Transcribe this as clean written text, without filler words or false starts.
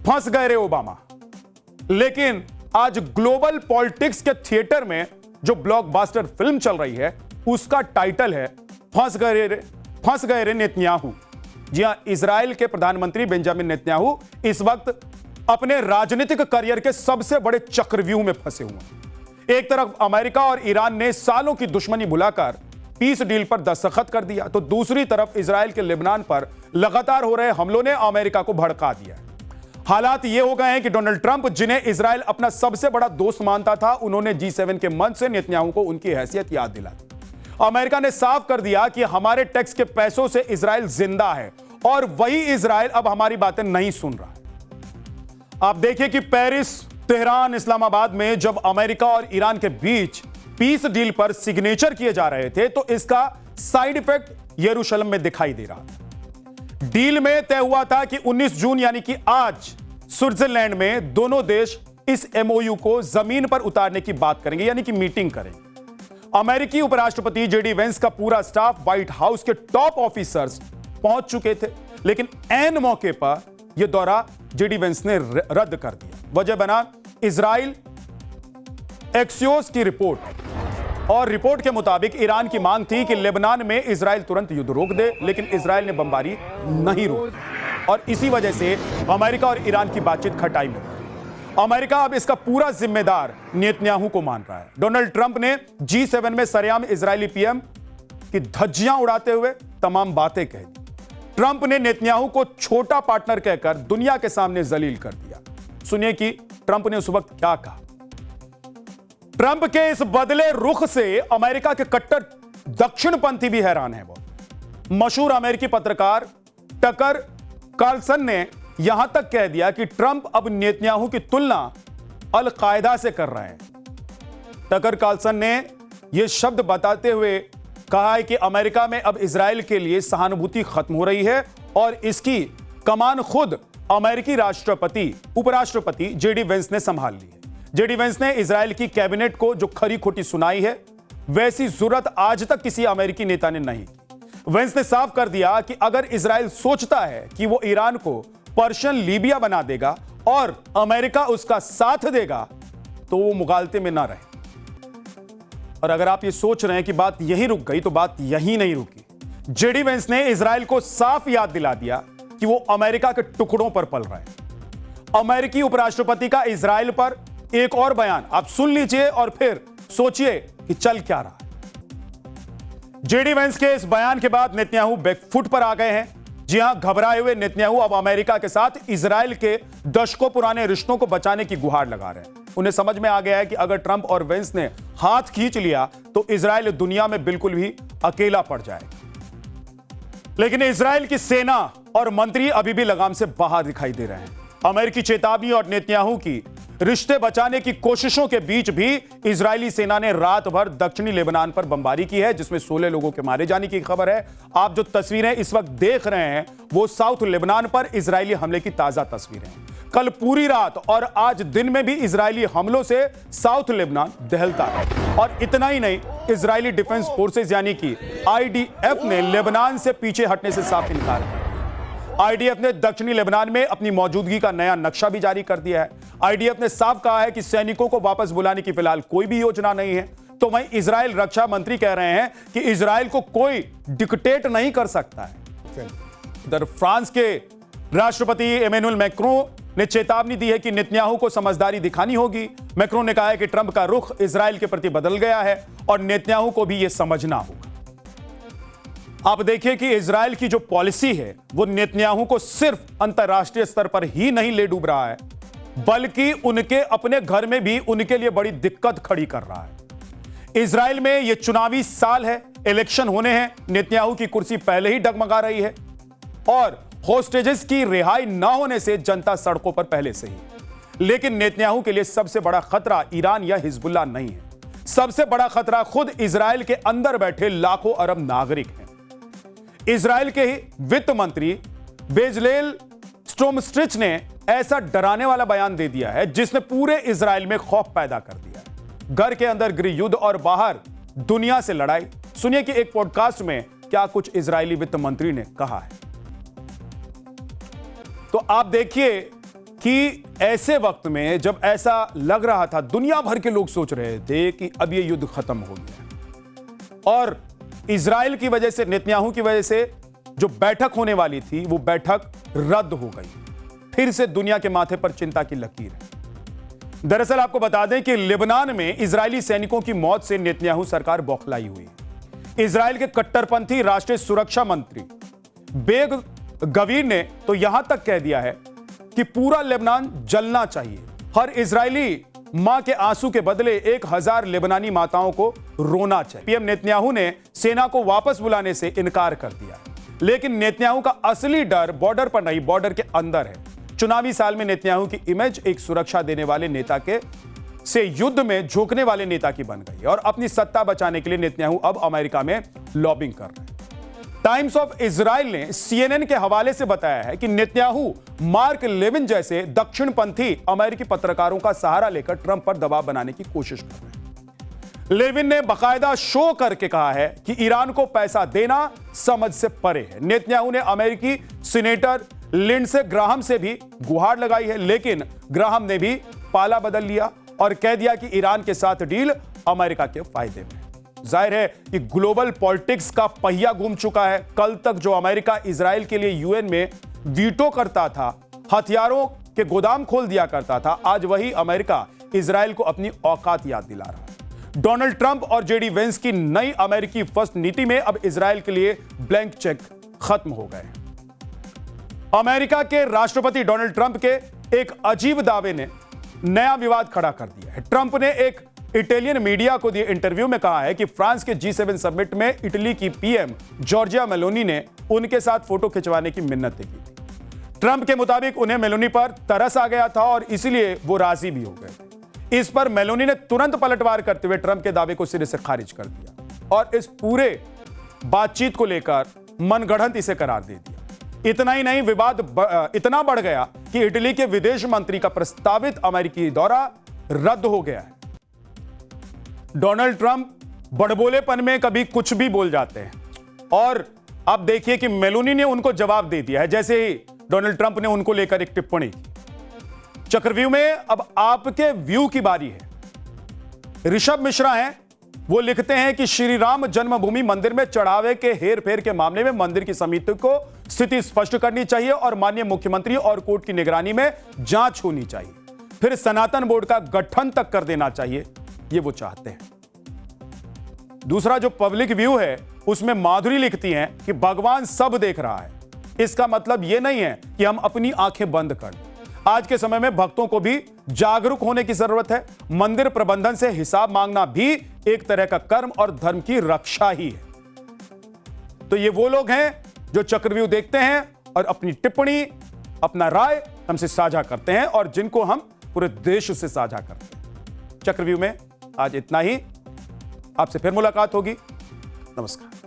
फंस गए रे ओबामा। लेकिन आज ग्लोबल पॉलिटिक्स के थिएटर में जो ब्लॉकबस्टर फिल्म चल रही है उसका टाइटल है फंस गए रे नेतन्याहू। जी हां, इजराइल के प्रधानमंत्री बेंजामिन नेतन्याहू इस वक्त अपने राजनीतिक करियर के सबसे बड़े चक्रव्यूह में फंसे हुए हैं। एक तरफ अमेरिका और ईरान ने सालों की दुश्मनी भुलाकर पीस डील पर दस्तखत कर दिया, तो दूसरी तरफ इजराइल के लेबनान पर लगातार हो रहे हमलों ने अमेरिका को भड़का दिया। हालात ये हो गए हैं कि डोनाल्ड ट्रंप, जिन्हें इजराइल अपना सबसे बड़ा दोस्त मानता था, उन्होंने G7 के मंच से नेतन्याहू को उनकी हैसियत याद दिला दी। अमेरिका ने साफ कर दिया कि हमारे टैक्स के पैसों से इजराइल जिंदा है और वही इजराइल अब हमारी बातें नहीं सुन रहा है। आप देखिए कि पेरिस, तेहरान, इस्लामाबाद में जब अमेरिका और ईरान के बीच पीस डील पर सिग्नेचर किए जा रहे थे तो इसका साइड इफेक्ट यरूशलेम में दिखाई दे रहा था। डील में तय हुआ था कि 19 जून यानी कि आज स्विट्जरलैंड में दोनों देश इस MOU को जमीन पर उतारने की बात करेंगे, यानी कि मीटिंग करेंगे। अमेरिकी उपराष्ट्रपति JD वेंस का पूरा स्टाफ, व्हाइट हाउस के टॉप ऑफिसर्स पहुंच चुके थे, लेकिन ऐन मौके पर यह दौरा JD वेंस ने रद्द कर दिया। वजह बना इजराइल एक्सियोस की रिपोर्ट, और रिपोर्ट के मुताबिक ईरान की मांग थी कि लेबनान में इजराइल तुरंत युद्ध रोक दे, लेकिन इजराइल ने बमबारी नहीं रोकी और इसी वजह से अमेरिका और ईरान की बातचीत खटाई में पड़ी। अमेरिका अब इसका पूरा जिम्मेदार नेतन्याहू को मान रहा है। डोनाल्ड ट्रंप ने G7 में सरेआम इजरायली PM की धज्जियां उड़ाते हुए तमाम बातें कह दी। ट्रंप ने नेतन्याहू को छोटा पार्टनर कहकर दुनिया के सामने जलील कर दिया। सुनिए कि ट्रंप ने उस वक्त क्या कहा। ट्रंप के इस बदले रुख से अमेरिका के कट्टर दक्षिणपंथी भी हैरान है। वो मशहूर अमेरिकी पत्रकार टकर कार्लसन ने यहां तक कह दिया कि ट्रंप अब नेतन्याहू की तुलना अल कायदा से कर रहे हैं। टकर कार्लसन ने यह शब्द बताते हुए कहा है कि अमेरिका में अब इजराइल के लिए सहानुभूति खत्म हो रही है और इसकी कमान खुद अमेरिकी राष्ट्रपति उपराष्ट्रपति JD वेंस ने संभाल ली है। JD वेंस ने इजराइल की कैबिनेट को जो खरी खोटी सुनाई है, वैसी जरूरत आज तक किसी अमेरिकी नेता ने नहीं की। वेंस ने साफ कर दिया कि अगर इजराइल सोचता है कि वो ईरान को पर्शियन लीबिया बना देगा और अमेरिका उसका साथ देगा, तो वो मुगालते में ना रहे। और अगर आप ये सोच रहे हैं कि बात यहीं रुक गई, तो बात यहीं नहीं रुकी। JD वेंस ने इजराइल को साफ याद दिला दिया कि वो अमेरिका के टुकड़ों पर पल रहे हैं। अमेरिकी उपराष्ट्रपति का इजराइल पर एक और बयान आप सुन लीजिए और फिर सोचिए कि चल क्या रहा है। JD वेंस के इस बयान के बाद नेतन्याहू बैकफुट पर आ गए हैं। जी हां, घबराए हुए नेतन्याहू अब अमेरिका के साथ इजराइल के दशकों पुराने रिश्तों को बचाने की गुहार लगा रहे हैं। उन्हें समझ में आ गया है कि अगर ट्रंप और वेंस ने हाथ खींच लिया तो इजराइल दुनिया में बिल्कुल भी अकेला पड़ जाएगा। लेकिन इजराइल की सेना और मंत्री अभी भी लगाम से बाहर दिखाई दे रहे हैं। अमेरिकी चेतावनी और नेतन्याहू की रिश्ते बचाने की कोशिशों के बीच भी इजरायली सेना ने रात भर दक्षिणी लेबनान पर बमबारी की है, जिसमें 16 लोगों के मारे जाने की खबर है। आप जो तस्वीरें इस वक्त देख रहे हैं वो साउथ लेबनान पर इजरायली हमले की ताजा तस्वीरें हैं। कल पूरी रात और आज दिन में भी इजरायली हमलों से साउथ लेबनान दहलता है। और इतना ही नहीं, इजरायली डिफेंस फोर्सेस यानी कि IDF ने लेबनान से पीछे हटने से साफ इनकार कर दिया। IDF ने दक्षिणी लेबनान में अपनी मौजूदगी का नया नक्शा भी जारी कर दिया है। IDF ने साफ कहा है कि सैनिकों को वापस बुलाने की फिलहाल कोई भी योजना नहीं है। तो वहीं इजराइल रक्षा मंत्री कह रहे हैं कि इजराइल को कोई डिक्टेट नहीं कर सकता है। इधर फ्रांस के राष्ट्रपति इमैनुअल मैक्रों ने चेतावनी दी है कि नेतन्याहू को समझदारी दिखानी होगी। मैक्रों ने कहा है कि ट्रंप का रुख इजराइल के प्रति बदल गया है और नेतन्याहू को भी यह समझना होगा। आप देखिए कि इजराइल की जो पॉलिसी है वो नेतन्याहू को सिर्फ अंतरराष्ट्रीय स्तर पर ही नहीं ले डूब रहा है, बल्कि उनके अपने घर में भी उनके लिए बड़ी दिक्कत खड़ी कर रहा है। इजराइल में यह चुनावी साल है, इलेक्शन होने हैं, नेतन्याहू की कुर्सी पहले ही डगमगा रही है और होस्टेजेस की रिहाई ना होने से जनता सड़कों पर पहले से ही। लेकिन नेतन्याहू के लिए सबसे बड़ा खतरा ईरान या हिजबुल्लाह नहीं है। सबसे बड़ा खतरा खुद इजराइल के अंदर बैठे लाखों अरब नागरिक हैं। इजराइल के ही वित्त मंत्री बेजलेल स्ट्रोमस्ट्रिच ने ऐसा डराने वाला बयान दे दिया है जिसने पूरे इजराइल में खौफ पैदा कर दिया है। घर के अंदर गृह युद्ध और बाहर दुनिया से लड़ाई। सुनिए कि एक पॉडकास्ट में क्या कुछ इजरायली वित्त मंत्री ने कहा है। तो आप देखिए कि ऐसे वक्त में जब ऐसा लग रहा था, दुनिया भर के लोग सोच रहे थे कि अब ये युद्ध खत्म हो गया और इजराइल की वजह से, नेतन्याहू की वजह से जो बैठक होने वाली थी वो बैठक रद्द हो गई। फिर से दुनिया के माथे पर चिंता की लकीर है। दरअसल आपको बता दें कि लेबनान में इजरायली सैनिकों की मौत से नेतन्याहू सरकार बौखलाई हुई है। इजराइल के कट्टरपंथी राष्ट्रीय सुरक्षा मंत्री बेग गवीर ने तो यहां तक कह दिया है कि पूरा लेबनान जलना चाहिए। हर इजरायली मां के आंसू के बदले 1000 लेबनानी माताओं को रोना चाहिए। पीएम नेतन्याहू ने सेना को वापस बुलाने से इनकार कर दिया, लेकिन नेतन्याहू का असली डर बॉर्डर पर नहीं, बॉर्डर के अंदर है। चुनावी साल में नेतन्याहू की इमेज एक सुरक्षा देने वाले नेता के से युद्ध में झोंकने वाले नेता की बन गई और अपनी सत्ता बचाने के लिए नेतन्याहू अब अमेरिका में लॉबिंग कर रहे हैं। टाइम्स ऑफ इजराइल ने CNN के हवाले से बताया है कि नेतन्याहू मार्क लेविन जैसे दक्षिणपंथी अमेरिकी पत्रकारों का सहारा लेकर ट्रंप पर दबाव बनाने की कोशिश कर रहे हैं। लेविन ने बाकायदा शो करके कहा है कि ईरान को पैसा देना समझ से परे है। नेतन्याहू ने अमेरिकी सीनेटर लिंडसे ग्राहम से भी गुहार लगाई है, लेकिन ग्राहम ने भी पाला बदल लिया और कह दिया कि ईरान के साथ डील अमेरिका के फायदे में। जाहिर है कि ग्लोबल पॉलिटिक्स का पहिया घूम चुका है। कल तक जो अमेरिका इजराइल के लिए UN में वीटो करता था, हथियारों के गोदाम खोल दिया करता था, आज वही अमेरिका इजराइल को अपनी औकात याद दिला रहा है। डोनाल्ड ट्रंप और JD वेंस की नई अमेरिकी फर्स्ट नीति में अब इजराइल के लिए ब्लैंक चेक खत्म हो गए। अमेरिका के राष्ट्रपति डोनाल्ड ट्रंप के एक अजीब दावे ने नया विवाद खड़ा कर दिया है। ट्रंप ने एक इटालियन मीडिया को दिए इंटरव्यू में कहा है कि फ्रांस के G7 समिट में इटली की PM जॉर्जिया मेलोनी ने उनके साथ फोटो खिंचवाने की मिन्नतें की थी। ट्रंप के मुताबिक उन्हें मेलोनी पर तरस आ गया था और इसलिए वो राजी भी हो गए। इस पर मेलोनी ने तुरंत पलटवार करते हुए ट्रंप के दावे को सिरे से खारिज कर दिया और इस पूरे बातचीत को लेकर मनगढ़ंत इसे करार दे दिया। इतना ही नहीं, विवाद इतना बढ़ गया कि इटली के विदेश मंत्री का प्रस्तावित अमेरिकी दौरा रद्द हो गया है। डोनाल्ड ट्रंप बड़बोलेपन में कभी कुछ भी बोल जाते हैं और अब देखिए कि मेलोनी ने उनको जवाब दे दिया है, जैसे ही डोनाल्ड ट्रंप ने उनको लेकर एक टिप्पणी की। चक्रव्यूह में अब आपके व्यू की बारी है। ऋषभ मिश्रा हैं, वो लिखते हैं कि श्री राम जन्मभूमि मंदिर में चढ़ावे के हेरफेर के मामले में मंदिर की समिति को स्थिति स्पष्ट करनी चाहिए और माननीय मुख्यमंत्री और कोर्ट की निगरानी में जांच होनी चाहिए, फिर सनातन बोर्ड का गठन तक कर देना चाहिए, ये वो चाहते हैं। दूसरा जो पब्लिक व्यू है उसमें माधुरी लिखती हैं कि भगवान सब देख रहा है। इसका मतलब यह नहीं है कि हम अपनी आंखें बंद कर दें। आज के समय में भक्तों को भी जागरूक होने की जरूरत है। मंदिर प्रबंधन से हिसाब मांगना भी एक तरह का कर्म और धर्म की रक्षा ही है। तो ये वो लोग हैं जो चक्रव्यूह देखते हैं और अपनी टिप्पणी, अपना राय हमसे साझा करते हैं और जिनको हम पूरे देश से साझा करते हैं। चक्रव्यूह में आज इतना ही। आपसे फिर मुलाकात होगी। नमस्कार।